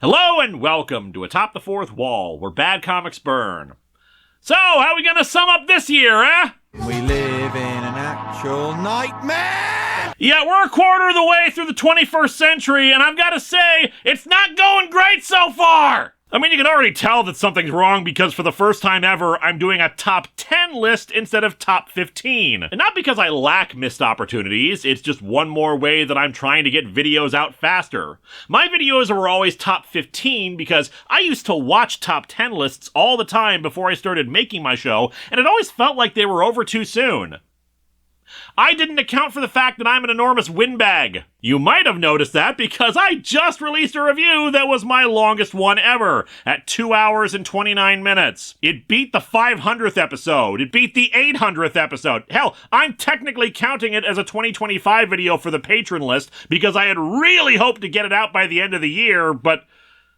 Hello and welcome to Atop the Fourth Wall, where bad comics burn. So, how are we gonna sum up this year, eh? We live in an actual nightmare! Yeah, we're a quarter of the way through the 21st century, and I've gotta say, it's not going great so far! I mean, you can already tell that something's wrong because for the first time ever, I'm doing a top 10 list instead of top 15. And not because I lack missed opportunities, it's just one more way that I'm trying to get videos out faster. My videos were always top 15 because I used to watch top 10 lists all the time before I started making my show, and it always felt like they were over too soon. I didn't account for the fact that I'm an enormous windbag. You might have noticed that because I just released a review that was my longest one ever, at 2 hours and 29 minutes. It beat the 500th episode. It beat the 800th episode. Hell, I'm technically counting it as a 2025 video for the patron list because I had really hoped to get it out by the end of the year, but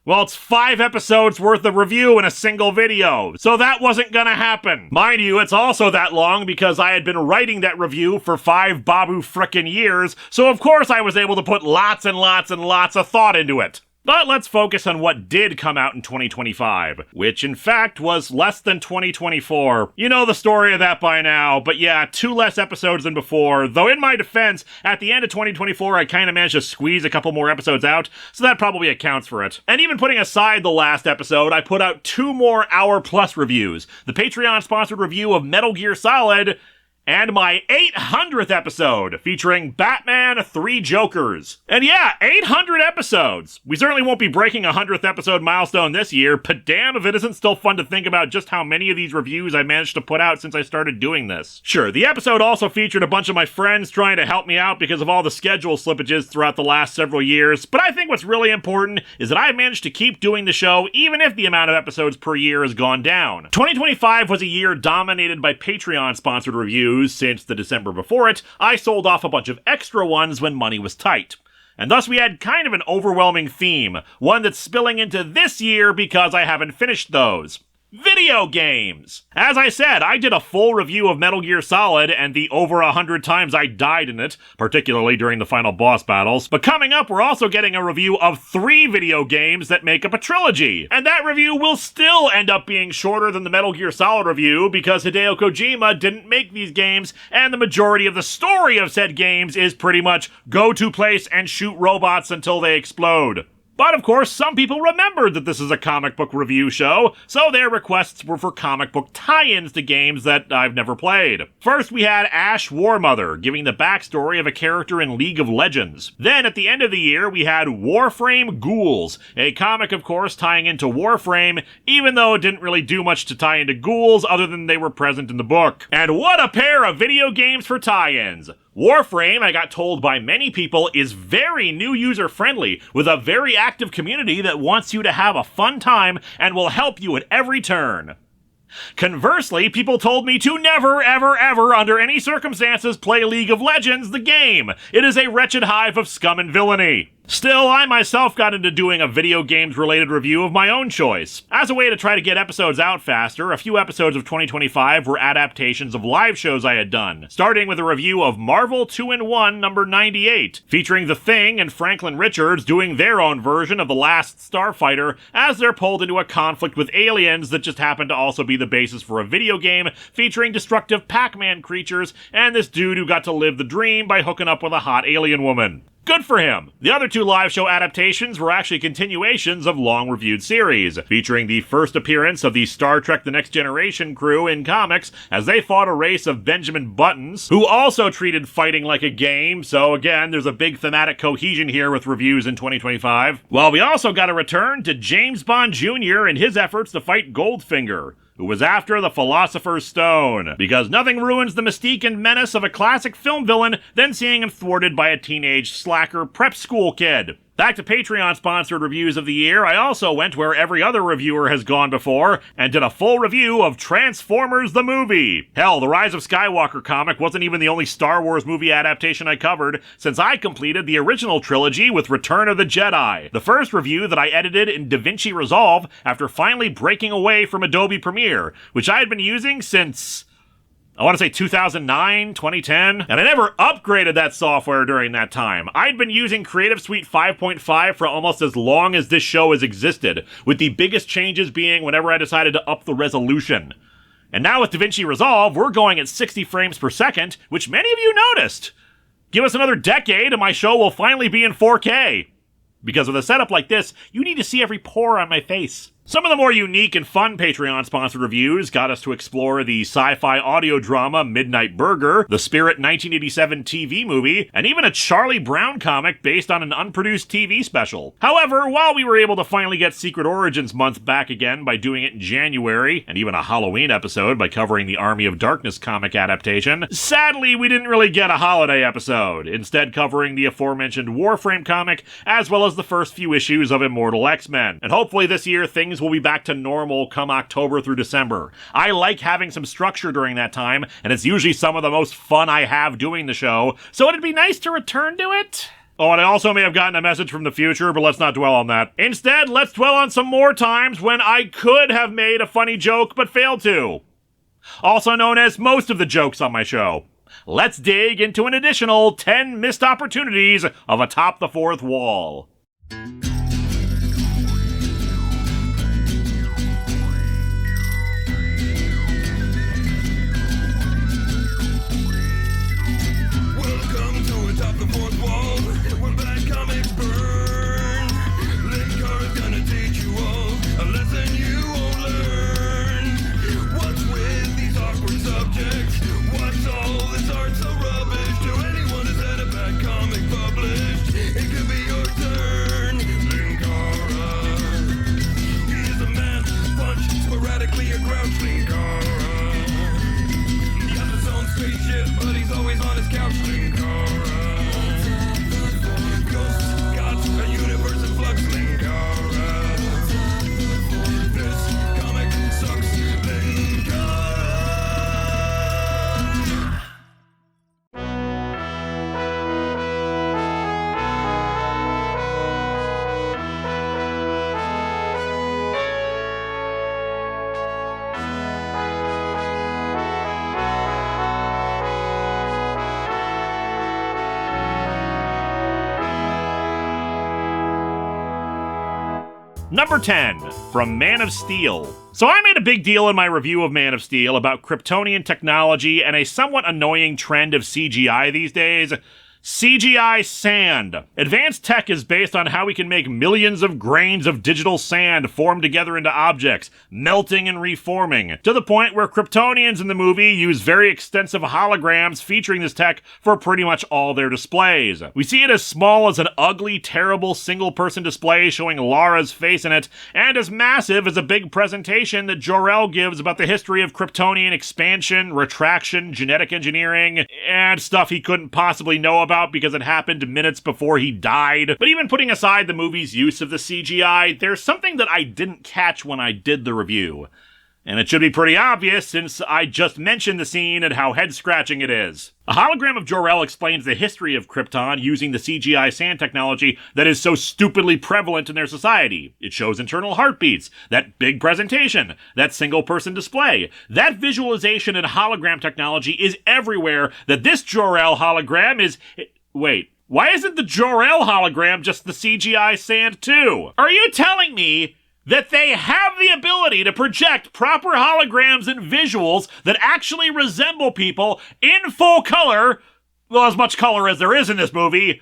well, it's 5 episodes worth of review in a single video, so that wasn't gonna happen. Mind you, it's also that long because I had been writing that review for 5 babu frickin' years, so of course I was able to put lots and lots and lots of thought into it. But let's focus on what did come out in 2025, which in fact was less than 2024. You know the story of that by now, but yeah, 2 less episodes than before, though in my defense, at the end of 2024 I kinda managed to squeeze a couple more episodes out, so that probably accounts for it. And even putting aside the last episode, I put out 2 more hour-plus reviews. The Patreon-sponsored review of Metal Gear Solid, and my 800th episode, featuring Batman 3 Jokers. And yeah, 800 episodes! We certainly won't be breaking a 100th episode milestone this year, but damn if it isn't still fun to think about just how many of these reviews I managed to put out since I started doing this. Sure, the episode also featured a bunch of my friends trying to help me out because of all the schedule slippages throughout the last several years, but I think what's really important is that I've managed to keep doing the show even if the amount of episodes per year has gone down. 2025 was a year dominated by Patreon-sponsored reviews. Since the December before it, I sold off a bunch of extra ones when money was tight. And thus we had kind of an overwhelming theme, one that's spilling into this year because I haven't finished those. Video games! As I said, I did a full review of Metal Gear Solid and the over 100 times I died in it, particularly during the final boss battles. But coming up, we're also getting a review of 3 video games that make up a trilogy. And that review will still end up being shorter than the Metal Gear Solid review because Hideo Kojima didn't make these games, and the majority of the story of said games is pretty much go to place and shoot robots until they explode. But of course, some people remembered that this is a comic book review show, so their requests were for comic book tie-ins to games that I've never played. First, we had Ash Warmother, giving the backstory of a character in League of Legends. Then, at the end of the year, we had Warframe Ghouls, a comic, of course, tying into Warframe, even though it didn't really do much to tie into ghouls other than they were present in the book. And what a pair of video games for tie-ins! Warframe, I got told by many people, is very new user-friendly, with a very active community that wants you to have a fun time and will help you at every turn. Conversely, people told me to never, ever, ever, under any circumstances, play League of Legends, the game. It is a wretched hive of scum and villainy. Still, I myself got into doing a video games-related review of my own choice. As a way to try to get episodes out faster, a few episodes of 2025 were adaptations of live shows I had done, starting with a review of Marvel 2-in-1 number 98, featuring The Thing and Franklin Richards doing their own version of The Last Starfighter as they're pulled into a conflict with aliens that just happen to also be the basis for a video game featuring destructive Pac-Man creatures and this dude who got to live the dream by hooking up with a hot alien woman. Good for him! The other 2 live show adaptations were actually continuations of long-reviewed series, featuring the first appearance of the Star Trek The Next Generation crew in comics as they fought a race of Benjamin Buttons, who also treated fighting like a game, so again, there's a big thematic cohesion here with reviews in 2025. Well, we also got a return to James Bond Jr. and his efforts to fight Goldfinger, who was after the Philosopher's Stone, because nothing ruins the mystique and menace of a classic film villain than seeing him thwarted by a teenage slacker prep school kid. Back to Patreon-sponsored reviews of the year, I also went where every other reviewer has gone before, and did a full review of Transformers the movie. Hell, the Rise of Skywalker comic wasn't even the only Star Wars movie adaptation I covered, since I completed the original trilogy with Return of the Jedi, the first review that I edited in DaVinci Resolve after finally breaking away from Adobe Premiere, which I had been using since I want to say 2009, 2010, and I never upgraded that software during that time. I'd been using Creative Suite 5.5 for almost as long as this show has existed, with the biggest changes being whenever I decided to up the resolution. And now with DaVinci Resolve, we're going at 60 frames per second, which many of you noticed. Give us another decade and my show will finally be in 4K. Because with a setup like this, you need to see every pore on my face. Some of the more unique and fun Patreon-sponsored reviews got us to explore the sci-fi audio drama Midnight Burger, the Spirit 1987 TV movie, and even a Charlie Brown comic based on an unproduced TV special. However, while we were able to finally get Secret Origins Month back again by doing it in January, and even a Halloween episode by covering the Army of Darkness comic adaptation, sadly we didn't really get a holiday episode, instead covering the aforementioned Warframe comic, as well as the first few issues of Immortal X-Men. And hopefully this year things will be back to normal come October through December. I like having some structure during that time, and it's usually some of the most fun I have doing the show, so it'd be nice to return to it. Oh, and I also may have gotten a message from the future, but let's not dwell on that. Instead, let's dwell on some more times when I could have made a funny joke but failed to. Also known as most of the jokes on my show. Let's dig into an additional 10 missed opportunities of Atop the Fourth Wall. Atop the fourth wall, where bad comics burn. Linkara's gonna teach you all a lesson you won't learn. What's with these awkward subjects? What's all this art so rubbish? To anyone who's had a bad comic published, it could be your turn. Linkara, he is a man, punch, sporadically a grouch. Linkara, he has his own spaceship, but he's always on his couch. Linkara. A universe in flux, Linkara. This comic sucks, Linkara. Number 10, from Man of Steel. So I made a big deal in my review of Man of Steel about Kryptonian technology and a somewhat annoying trend of CGI these days. CGI sand. Advanced tech is based on how we can make millions of grains of digital sand form together into objects, melting and reforming, to the point where Kryptonians in the movie use very extensive holograms featuring this tech for pretty much all their displays. We see it as small as an ugly, terrible single-person display showing Lara's face in it, and as massive as a big presentation that Jor-El gives about the history of Kryptonian expansion, retraction, genetic engineering, and stuff he couldn't possibly know about because it happened minutes before he died. But even putting aside the movie's use of the CGI, there's something that I didn't catch when I did the review. And it should be pretty obvious since I just mentioned the scene and how head-scratching it is. A hologram of Jor-El explains the history of Krypton using the CGI sand technology that is so stupidly prevalent in their society. It shows internal heartbeats, that big presentation, that single-person display. That visualization and hologram technology is everywhere that this Jor-El hologram is... Wait, why isn't the Jor-El hologram just the CGI sand too? Are you telling me that they have the ability to project proper holograms and visuals that actually resemble people in full color, well, as much color as there is in this movie,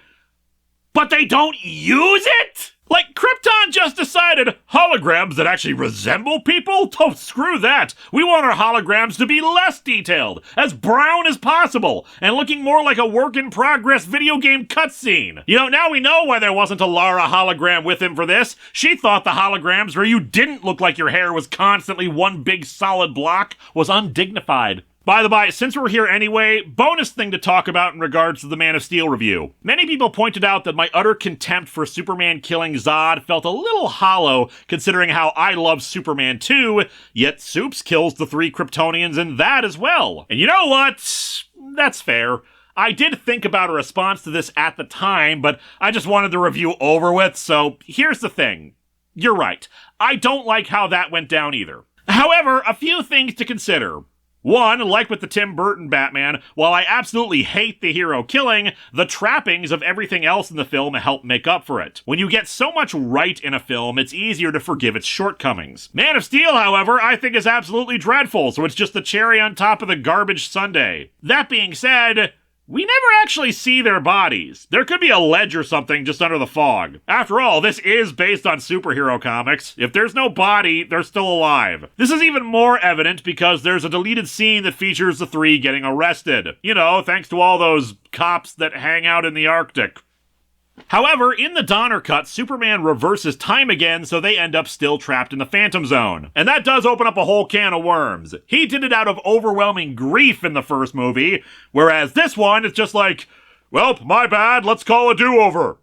but they don't use it? Like, Krypton just decided holograms that actually resemble people? Don't screw that. We want our holograms to be less detailed, as brown as possible, and looking more like a work-in-progress video game cutscene. You know, now we know why there wasn't a Lara hologram with him for this. She thought the holograms where you didn't look like your hair was constantly one big solid block was undignified. By the by, since we're here anyway, bonus thing to talk about in regards to the Man of Steel review. Many people pointed out that my utter contempt for Superman killing Zod felt a little hollow, considering how I love Superman 2, yet Supes kills the 3 Kryptonians in that as well. And you know what? That's fair. I did think about a response to this at the time, but I just wanted the review over with, so here's the thing. You're right. I don't like how that went down either. However, a few things to consider. One, like with the Tim Burton Batman, while I absolutely hate the hero killing, the trappings of everything else in the film help make up for it. When you get so much right in a film, it's easier to forgive its shortcomings. Man of Steel, however, I think is absolutely dreadful, so it's just the cherry on top of the garbage sundae. That being said, we never actually see their bodies. There could be a ledge or something just under the fog. After all, this is based on superhero comics. If there's no body, they're still alive. This is even more evident because there's a deleted scene that features the three getting arrested. You know, thanks to all those cops that hang out in the Arctic. However, in the Donner cut, Superman reverses time again, so they end up still trapped in the Phantom Zone. And that does open up a whole can of worms. He did it out of overwhelming grief in the first movie, whereas this one, it's just like, well, my bad, let's call a do-over.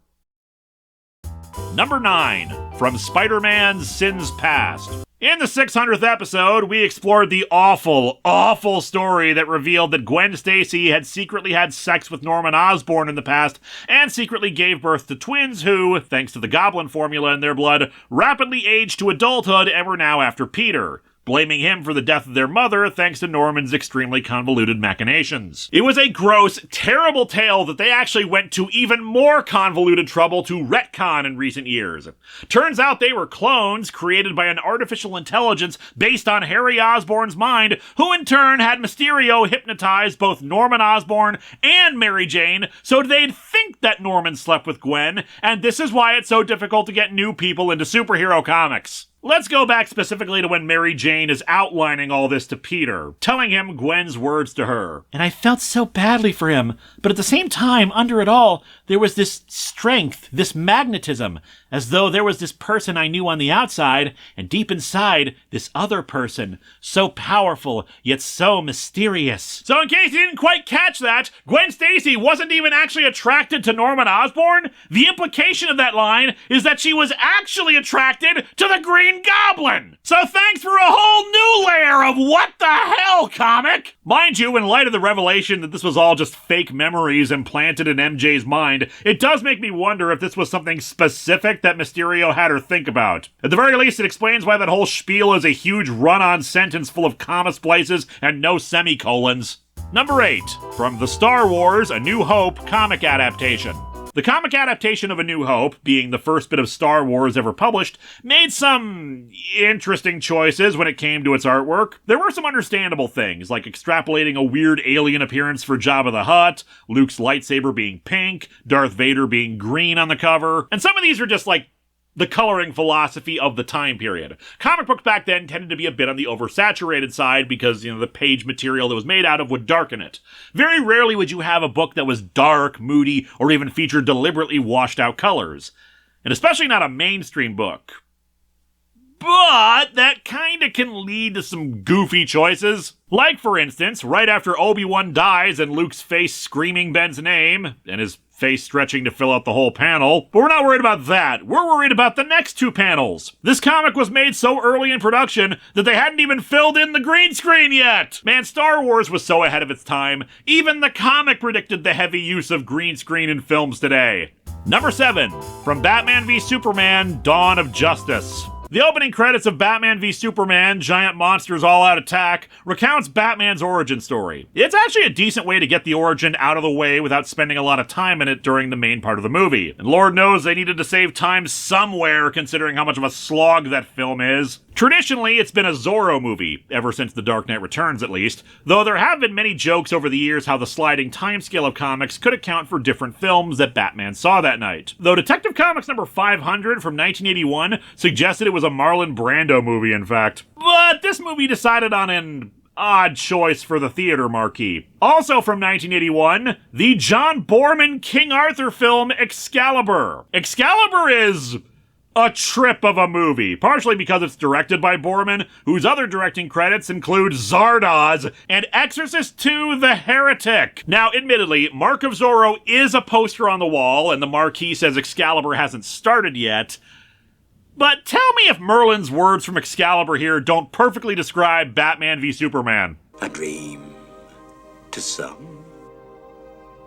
Number 9, from Spider-Man's Sins Past. In the 600th episode, we explored the awful, awful story that revealed that Gwen Stacy had secretly had sex with Norman Osborn in the past and secretly gave birth to twins who, thanks to the goblin formula in their blood, rapidly aged to adulthood and were now after Peter, blaming him for the death of their mother thanks to Norman's extremely convoluted machinations. It was a gross, terrible tale that they actually went to even more convoluted trouble to retcon in recent years. Turns out they were clones created by an artificial intelligence based on Harry Osborn's mind, who in turn had Mysterio hypnotize both Norman Osborn and Mary Jane so they'd think that Norman slept with Gwen, and this is why it's so difficult to get new people into superhero comics. Let's go back specifically to when Mary Jane is outlining all this to Peter, telling him Gwen's words to her. And I felt so badly for him, but at the same time, under it all, there was this strength, this magnetism, as though there was this person I knew on the outside, and deep inside, this other person, so powerful, yet so mysterious. So in case you didn't quite catch that, Gwen Stacy wasn't even actually attracted to Norman Osborn. The implication of that line is that she was actually attracted to the Green Goblin. So thanks for a whole new layer of what the hell, comic! Mind you, in light of the revelation that this was all just fake memories implanted in MJ's mind, it does make me wonder if this was something specific that Mysterio had her think about. At the very least, it explains why that whole spiel is a huge run-on sentence full of comma splices and no semicolons. Number 8, from the Star Wars A New Hope comic adaptation. The comic adaptation of A New Hope, being the first bit of Star Wars ever published, made some interesting choices when it came to its artwork. There were some understandable things, like extrapolating a weird alien appearance for Jabba the Hutt, Luke's lightsaber being pink, Darth Vader being green on the cover, and some of these are just like the coloring philosophy of the time period. Comic books back then tended to be a bit on the oversaturated side because, the page material that was made out of would darken it. Very rarely would you have a book that was dark, moody, or even featured deliberately washed out colors. And especially not a mainstream book. But that kinda can lead to some goofy choices. Like, for instance, right after Obi-Wan dies and Luke's face screaming Ben's name, and his face stretching to fill out the whole panel. But we're not worried about that. We're worried about the next two panels. This comic was made so early in production that they hadn't even filled in the green screen yet. Man, Star Wars was so ahead of its time, even the comic predicted the heavy use of green screen in films today. Number 7, from Batman v Superman, Dawn of Justice. The opening credits of Batman v Superman, Giant Monsters All-Out Attack, recounts Batman's origin story. It's actually a decent way to get the origin out of the way without spending a lot of time in it during the main part of the movie. And Lord knows they needed to save time somewhere considering how much of a slog that film is. Traditionally, it's been a Zorro movie, ever since The Dark Knight Returns at least, though there have been many jokes over the years how the sliding timescale of comics could account for different films that Batman saw that night. Though Detective Comics number 500 from 1981 suggested it was a Marlon Brando movie, in fact. But this movie decided on an odd choice for the theater marquee. Also from 1981, the John Boorman King Arthur film Excalibur. Excalibur is a trip of a movie, partially because it's directed by Boorman, whose other directing credits include Zardoz and Exorcist II: The Heretic. Now, admittedly, Mark of Zorro is a poster on the wall, and the marquee says Excalibur hasn't started yet. But tell me if Merlin's words from Excalibur here don't perfectly describe Batman v Superman. A dream to some.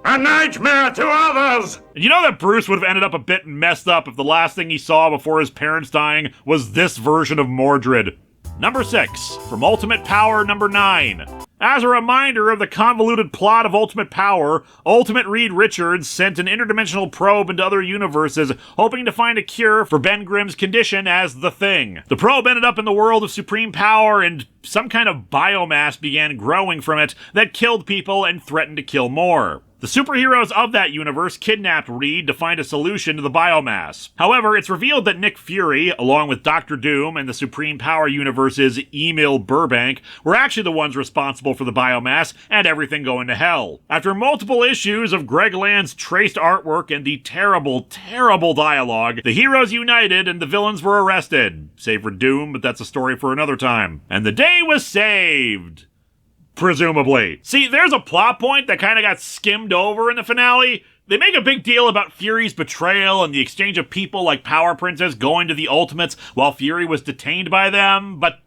A nightmare to others! And you know that Bruce would have ended up a bit messed up if the last thing he saw before his parents dying was this version of Mordred. Number 6, from Ultimate Power number 9. As a reminder of the convoluted plot of Ultimate Power, Ultimate Reed Richards sent an interdimensional probe into other universes, hoping to find a cure for Ben Grimm's condition as the Thing. The probe ended up in the world of Supreme Power, and some kind of biomass began growing from it that killed people and threatened to kill more. The superheroes of that universe kidnapped Reed to find a solution to the biomass. However, it's revealed that Nick Fury, along with Dr. Doom and the Supreme Power Universe's Emil Burbank, were actually the ones responsible for the biomass and everything going to hell. After multiple issues of Greg Land's traced artwork and the terrible, terrible dialogue, the heroes united and the villains were arrested. Save for Doom, but that's a story for another time. And the day was saved. Presumably. See, there's a plot point that kind of got skimmed over in the finale. They make a big deal about Fury's betrayal and the exchange of people like Power Princess going to the Ultimates while Fury was detained by them, but,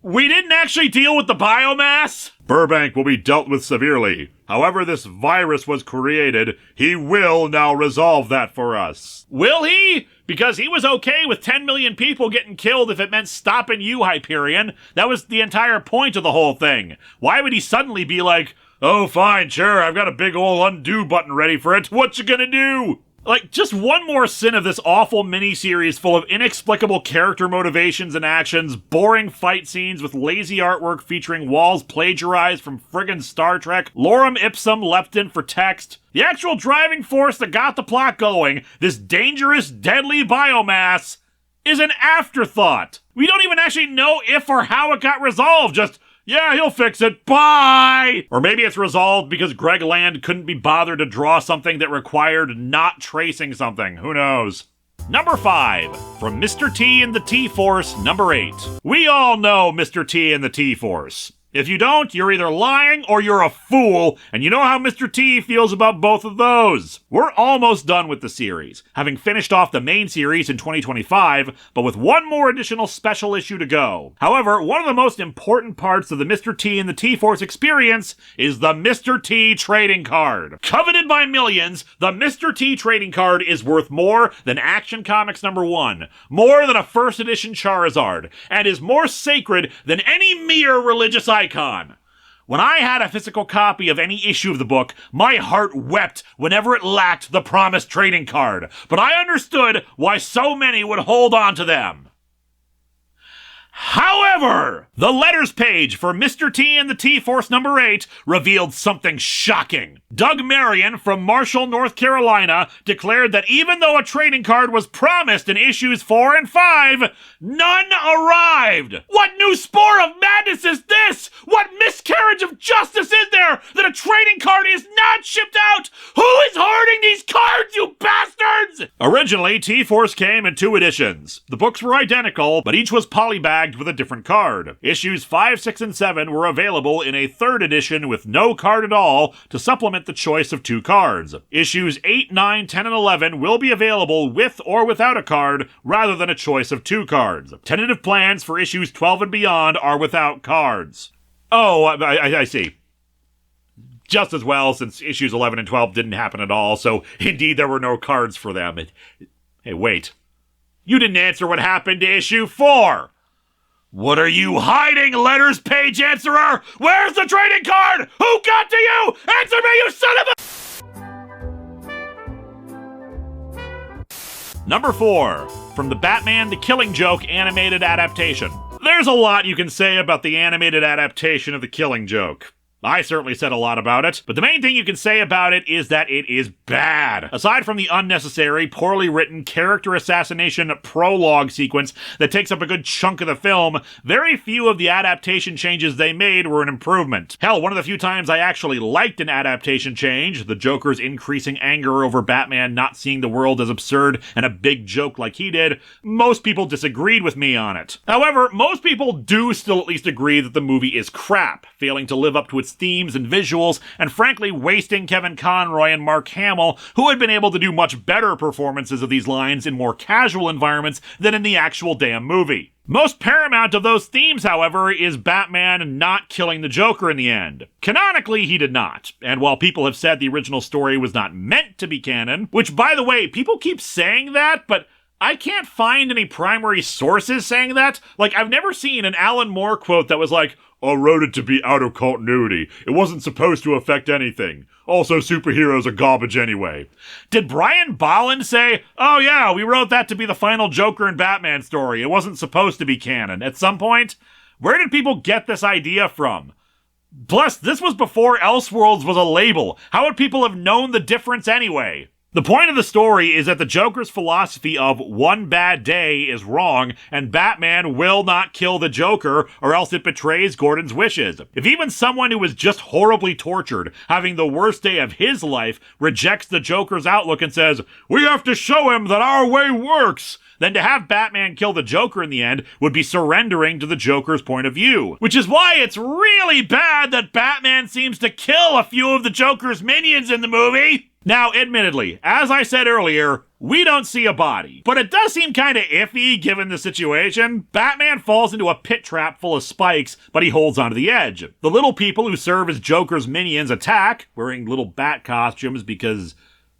we didn't actually deal with the biomass. Burbank will be dealt with severely. However this virus was created, he will now resolve that for us. Will he? Because he was okay with 10 million people getting killed if it meant stopping you, Hyperion. That was the entire point of the whole thing. Why would he suddenly be like, oh fine, sure, I've got a big ol' undo button ready for it. What you gonna do? Like, just one more sin of this awful miniseries full of inexplicable character motivations and actions, boring fight scenes with lazy artwork featuring walls plagiarized from friggin' Star Trek, lorem ipsum leptin for text. The actual driving force that got the plot going, this dangerous, deadly biomass, is an afterthought. We don't even actually know if or how it got resolved, just, yeah, he'll fix it, bye! Or maybe it's resolved because Greg Land couldn't be bothered to draw something that required not tracing something. Who knows? Number 5, from Mr. T and the T-Force, number 8. We all know Mr. T and the T-Force. If you don't, you're either lying or you're a fool, and you know how Mr. T feels about both of those. We're almost done with the series, having finished off the main series in 2025, but with one more additional special issue to go. However, one of the most important parts of the Mr. T and the T-Force experience is the Mr. T trading card. Coveted by millions, the Mr. T trading card is worth more than Action Comics number 1, more than a first edition Charizard, and is more sacred than any mere religious icon. When I had a physical copy of any issue of the book, my heart wept whenever it lacked the promised trading card, but I understood why so many would hold on to them. However, the letters page for Mr. T and the T-Force number 8 revealed something shocking. Doug Marion from Marshall, North Carolina, declared that even though a trading card was promised in issues 4 and 5, none arrived. What new spore of madness is this? What miscarriage of justice is there that a trading card is not shipped out? Who is hoarding these cards, you bastards? Originally, T-Force came in 2 editions. The books were identical, but each was polybagged with a different card. Issues 5, 6, and 7 were available in a 3rd edition with no card at all to supplement the choice of 2 cards. Issues 8, 9, 10, and 11 will be available with or without a card rather than a choice of 2 cards. Tentative plans for issues 12 and beyond are without cards. Oh, I see. Just as well, since issues 11 and 12 didn't happen at all, so indeed there were no cards for them. Hey, wait. You didn't answer what happened to issue 4! What are you hiding, letters page answerer? Where's the trading card? Who got to you? Answer me, you son of a... Number 4, from the Batman The Killing Joke animated adaptation. There's a lot you can say about the animated adaptation of The Killing Joke. I certainly said a lot about it, but the main thing you can say about it is that it is bad. Aside from the unnecessary, poorly written character assassination prologue sequence that takes up a good chunk of the film, very few of the adaptation changes they made were an improvement. Hell, one of the few times I actually liked an adaptation change, the Joker's increasing anger over Batman not seeing the world as absurd and a big joke like he did, most people disagreed with me on it. However, most people do still at least agree that the movie is crap, failing to live up to its themes and visuals, and frankly wasting Kevin Conroy and Mark Hamill, who had been able to do much better performances of these lines in more casual environments than in the actual damn movie. Most paramount of those themes, however, is Batman not killing the Joker in the end. Canonically, he did not, and while people have said the original story was not meant to be canon, which, by the way, people keep saying that, but I can't find any primary sources saying that. Like, I've never seen an Alan Moore quote that was like, I wrote it to be out of continuity. It wasn't supposed to affect anything. Also, superheroes are garbage anyway. Did Brian Bolland say, oh yeah, we wrote that to be the final Joker and Batman story. It wasn't supposed to be canon at some point? Where did people get this idea from? Plus, this was before Elseworlds was a label. How would people have known the difference anyway? The point of the story is that the Joker's philosophy of one bad day is wrong, and Batman will not kill the Joker, or else it betrays Gordon's wishes. If even someone who was just horribly tortured, having the worst day of his life, rejects the Joker's outlook and says, we have to show him that our way works, then to have Batman kill the Joker in the end would be surrendering to the Joker's point of view. Which is why it's really bad that Batman seems to kill a few of the Joker's minions in the movie. Now, admittedly, as I said earlier, we don't see a body, but it does seem kinda iffy given the situation. Batman falls into a pit trap full of spikes, but he holds onto the edge. The little people who serve as Joker's minions attack, wearing little bat costumes because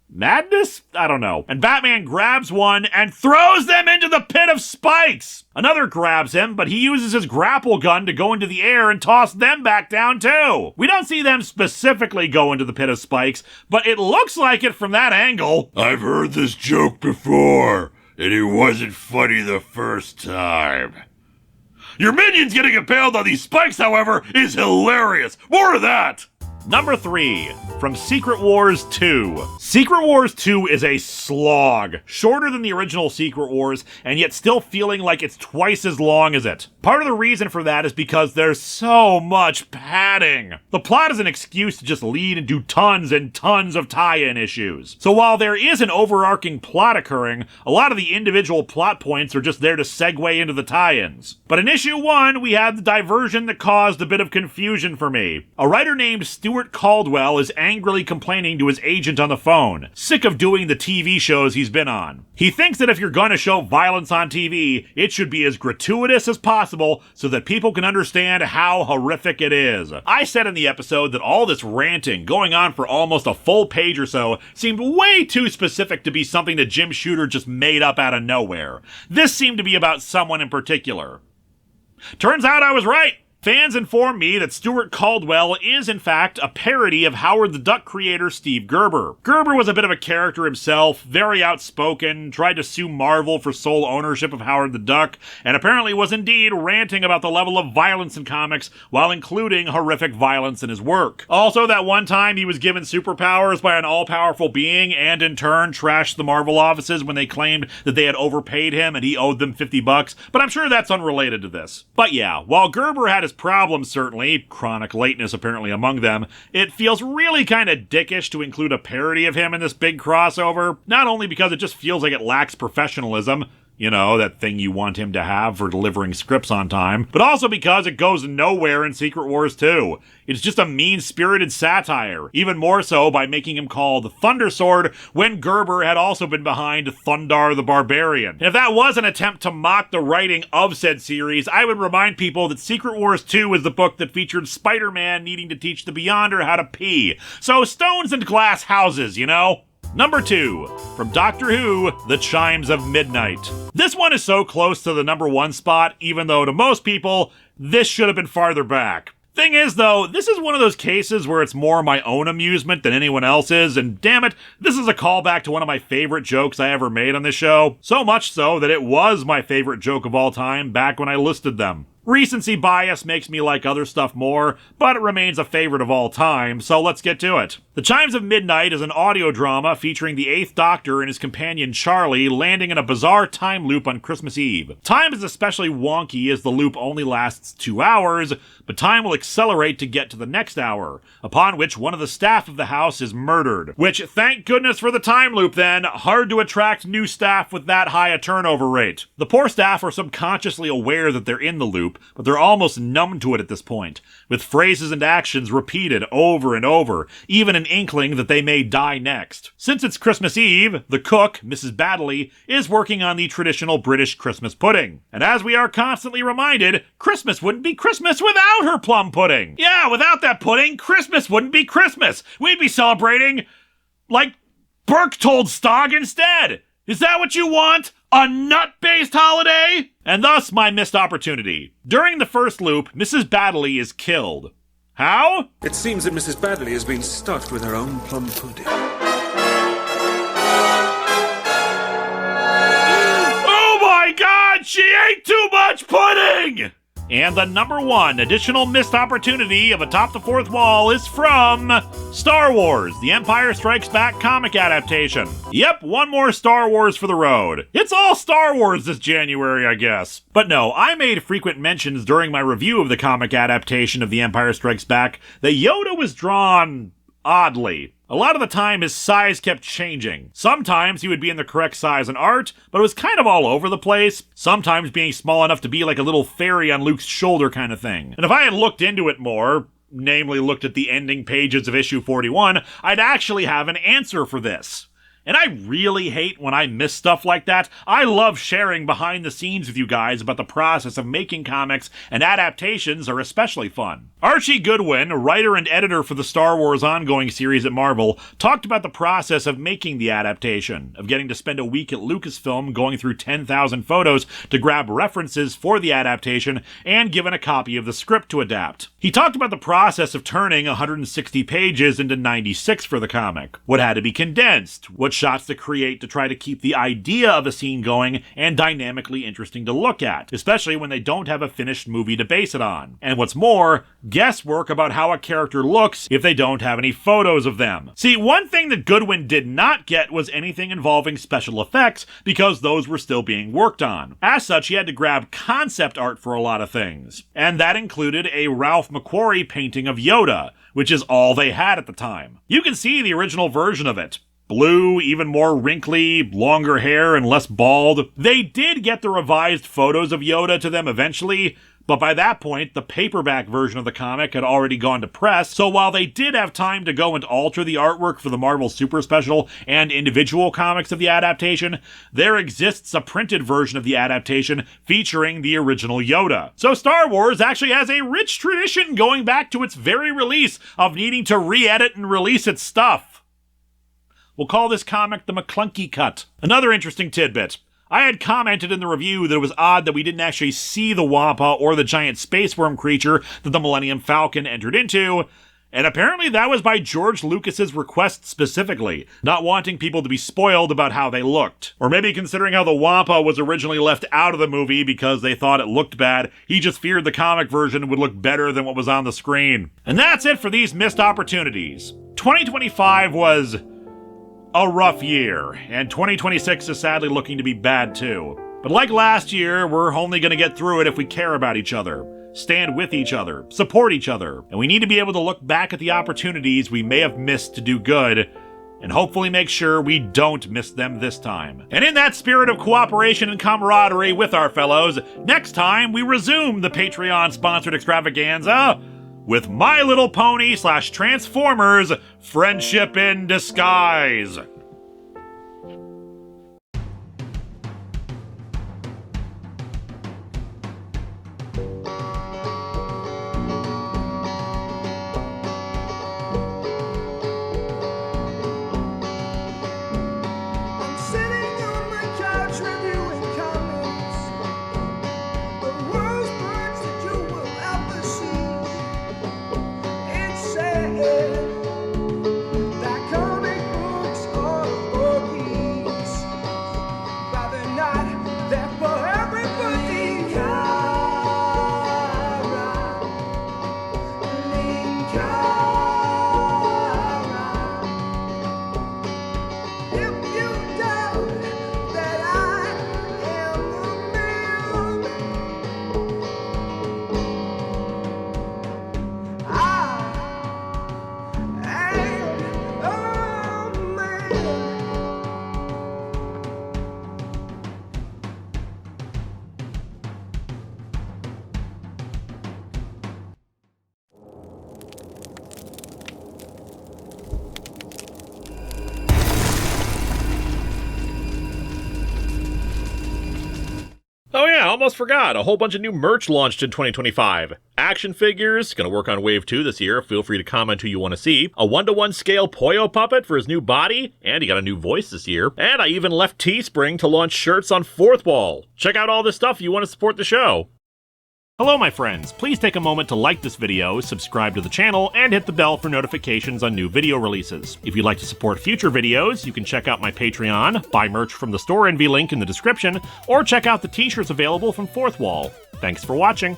madness? I don't know. And Batman grabs one and throws them into the pit of spikes! Another grabs him, but he uses his grapple gun to go into the air and toss them back down too. We don't see them specifically go into the pit of spikes, but it looks like it from that angle. I've heard this joke before, and it wasn't funny the first time. Your minions getting impaled on these spikes, however, is hilarious. More of that! Number 3, from Secret Wars 2. Secret Wars 2 is a slog, shorter than the original Secret Wars, and yet still feeling like it's twice as long as it. Part of the reason for that is because there's so much padding. The plot is an excuse to just lead into tons and tons of tie-in issues. So while there is an overarching plot occurring, a lot of the individual plot points are just there to segue into the tie-ins. But in issue 1, we had the diversion that caused a bit of confusion for me. A writer named Stuart Caldwell is angrily complaining to his agent on the phone, sick of doing the TV shows he's been on. He thinks that if you're going to show violence on TV, it should be as gratuitous as possible so that people can understand how horrific it is. I said in the episode that all this ranting, going on for almost a full page or so, seemed way too specific to be something that Jim Shooter just made up out of nowhere. This seemed to be about someone in particular. Turns out I was right. Fans inform me that Stuart Caldwell is, in fact, a parody of Howard the Duck creator Steve Gerber. Gerber was a bit of a character himself, very outspoken, tried to sue Marvel for sole ownership of Howard the Duck, and apparently was indeed ranting about the level of violence in comics while including horrific violence in his work. Also, that one time he was given superpowers by an all-powerful being and in turn trashed the Marvel offices when they claimed that they had overpaid him and he owed them $50, but I'm sure that's unrelated to this. But yeah, while Gerber had his problems, certainly, chronic lateness apparently among them, it feels really kind of dickish to include a parody of him in this big crossover, not only because it just feels like it lacks professionalism, you know, that thing you want him to have for delivering scripts on time, but also because it goes nowhere in Secret Wars 2. It's just a mean-spirited satire, even more so by making him called Thunder Sword when Gerber had also been behind Thundar the Barbarian. And if that was an attempt to mock the writing of said series, I would remind people that Secret Wars 2 is the book that featured Spider-Man needing to teach the Beyonder how to pee. So stones and glass houses, you know? Number 2, from Doctor Who, The Chimes of Midnight. This one is so close to the number 1 spot, even though to most people, this should have been farther back. Thing is, though, this is one of those cases where it's more my own amusement than anyone else's, and damn it, this is a callback to one of my favorite jokes I ever made on this show. So much so that it was my favorite joke of all time back when I listed them. Recency bias makes me like other stuff more, but it remains a favorite of all time, so let's get to it. The Chimes of Midnight is an audio drama featuring the 8th Doctor and his companion Charlie landing in a bizarre time loop on Christmas Eve. Time is especially wonky as the loop only lasts 2 hours, but time will accelerate to get to the next hour, upon which one of the staff of the house is murdered. Which, thank goodness for the time loop then, hard to attract new staff with that high a turnover rate. The poor staff are subconsciously aware that they're in the loop, but they're almost numb to it at this point, with phrases and actions repeated over and over, even an inkling that they may die next. Since it's Christmas Eve, the cook, Mrs. Baddeley, is working on the traditional British Christmas pudding. And as we are constantly reminded, Christmas wouldn't be Christmas without her plum pudding. Yeah, without that pudding, Christmas wouldn't be Christmas. We'd be celebrating, like, Berchtoldstag instead. Is that what you want? A nut-based holiday? And thus my missed opportunity. During the first loop, Mrs. Baddeley is killed. How? It seems that Mrs. Baddeley has been stuffed with her own plum pudding. Oh my god, she ate too much pudding! And the number one additional missed opportunity of Atop the Fourth Wall is from Star Wars, The Empire Strikes Back comic adaptation. Yep, one more Star Wars for the road. It's all Star Wars this January, I guess. But no, I made frequent mentions during my review of the comic adaptation of The Empire Strikes Back that Yoda was drawn oddly. A lot of the time, his size kept changing. Sometimes he would be in the correct size in art, but it was kind of all over the place. Sometimes being small enough to be like a little fairy on Luke's shoulder kind of thing. And if I had looked into it more, namely looked at the ending pages of issue 41, I'd actually have an answer for this. And I really hate when I miss stuff like that. I love sharing behind the scenes with you guys about the process of making comics, and adaptations are especially fun. Archie Goodwin, writer and editor for the Star Wars ongoing series at Marvel, talked about the process of making the adaptation, of getting to spend a week at Lucasfilm going through 10,000 photos to grab references for the adaptation, and given a copy of the script to adapt. He talked about the process of turning 160 pages into 96 for the comic, what had to be condensed, what shots to create to try to keep the idea of a scene going and dynamically interesting to look at, especially when they don't have a finished movie to base it on. And what's more, guesswork about how a character looks if they don't have any photos of them. See, one thing that Goodwin did not get was anything involving special effects, because those were still being worked on. As such, he had to grab concept art for a lot of things. And that included a Ralph McQuarrie painting of Yoda, which is all they had at the time. You can see the original version of it. Blue, even more wrinkly, longer hair, and less bald. They did get the revised photos of Yoda to them eventually, but by that point, the paperback version of the comic had already gone to press, so while they did have time to go and alter the artwork for the Marvel Super Special and individual comics of the adaptation, there exists a printed version of the adaptation featuring the original Yoda. So Star Wars actually has a rich tradition going back to its very release of needing to re-edit and release its stuff. We'll call this comic the McClunky Cut. Another interesting tidbit. I had commented in the review that it was odd that we didn't actually see the Wampa or the giant space worm creature that the Millennium Falcon entered into, and apparently that was by George Lucas's request specifically, not wanting people to be spoiled about how they looked. Or maybe considering how the Wampa was originally left out of the movie because they thought it looked bad, he just feared the comic version would look better than what was on the screen. And that's it for these missed opportunities. 2025 was a rough year, and 2026 is sadly looking to be bad too. But like last year, we're only going to get through it if we care about each other, stand with each other, support each other, and we need to be able to look back at the opportunities we may have missed to do good, and hopefully make sure we don't miss them this time. And in that spirit of cooperation and camaraderie with our fellows, next time we resume the Patreon-sponsored extravaganza with My Little Pony / Transformers Friendship in Disguise. I'm sitting on my couch reviewing comics, the worst words that you will ever see. It's sad that comic books are yeah, almost forgot. A whole bunch of new merch launched in 2025. Action figures, gonna work on Wave 2 this year. Feel free to comment who you want to see. A 1-to-1 scale Poyo puppet for his new body, and he got a new voice this year. And I even left Teespring to launch shirts on Fourth Wall. Check out all this stuff if you want to support the show. Hello my friends, please take a moment to like this video, subscribe to the channel, and hit the bell for notifications on new video releases. If you'd like to support future videos, you can check out my Patreon, buy merch from the store envy link in the description, or check out the t-shirts available from Fourth Wall. Thanks for watching.